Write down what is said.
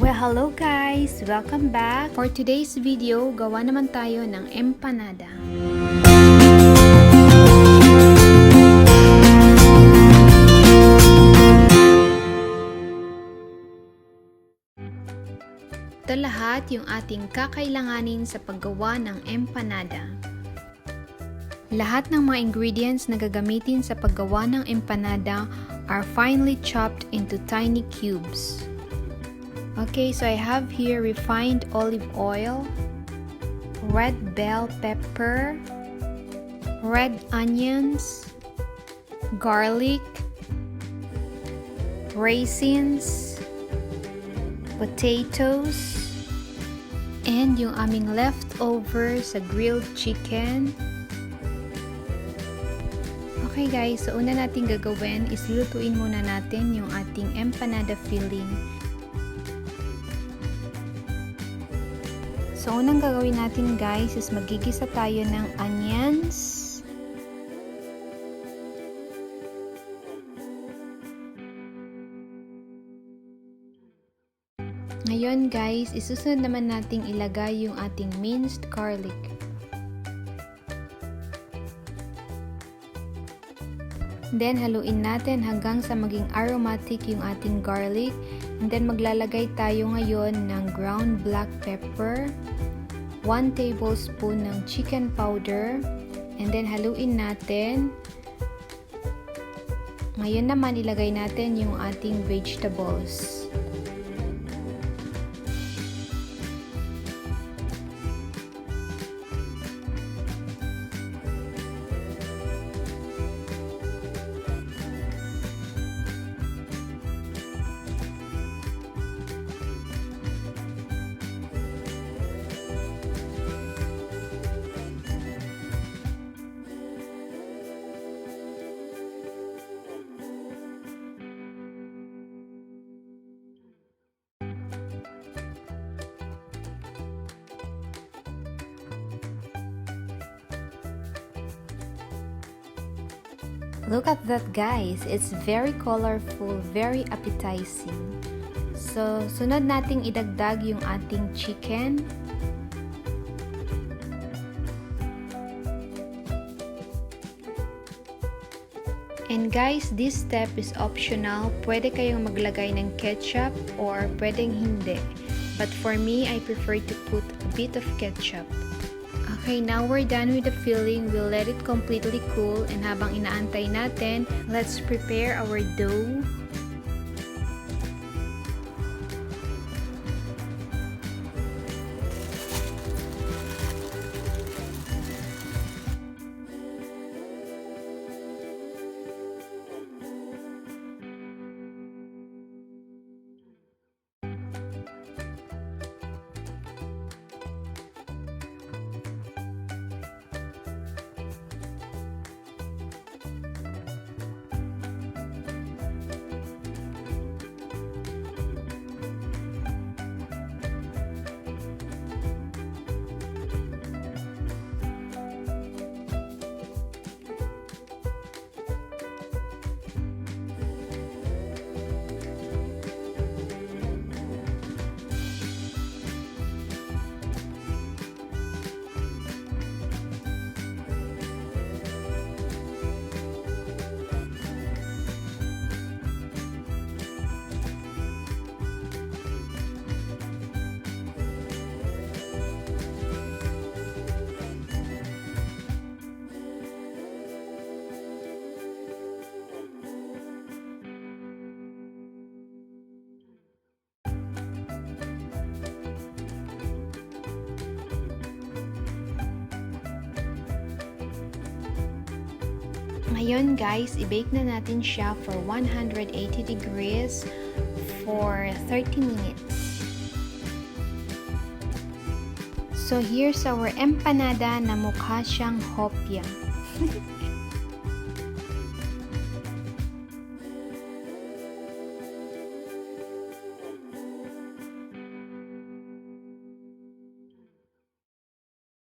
Well, hello guys! Welcome back! For today's video, gawa naman tayo ng empanada. Ito lahat yung ating kakailanganin sa paggawa ng empanada. Lahat ng mga ingredients na gagamitin sa paggawa ng empanada are finely chopped into tiny cubes. Okay, so I have here refined olive oil, red bell pepper, red onions, garlic, raisins, potatoes, and yung aming leftover sa grilled chicken. Okay guys, so una natin gagawin is lutuin muna natin yung ating empanada filling. So, unang gagawin natin guys is magigisa tayo ng onions. Ngayon guys, isusunod naman nating ilagay yung ating minced garlic. Then, haluin natin hanggang sa maging aromatic yung ating garlic. And then, maglalagay tayo ngayon ng ground black pepper, 1 tablespoon ng chicken powder, and then haluin natin. Ngayon naman, ilagay natin yung ating vegetables. Look at that guys, it's very colorful, very appetizing. So, sunod nating idagdag yung ating chicken. And guys, this step is optional. Pwede kayong maglagay ng ketchup or pwedeng hindi. But for me, I prefer to put a bit of ketchup. Okay, now we're done with the filling. We'll let it completely cool, and habang inaantay natin, let's prepare our dough. Ngayon guys, i-bake na natin siya for 180 degrees for 30 minutes. So here's our empanada na mukha siyang hopya.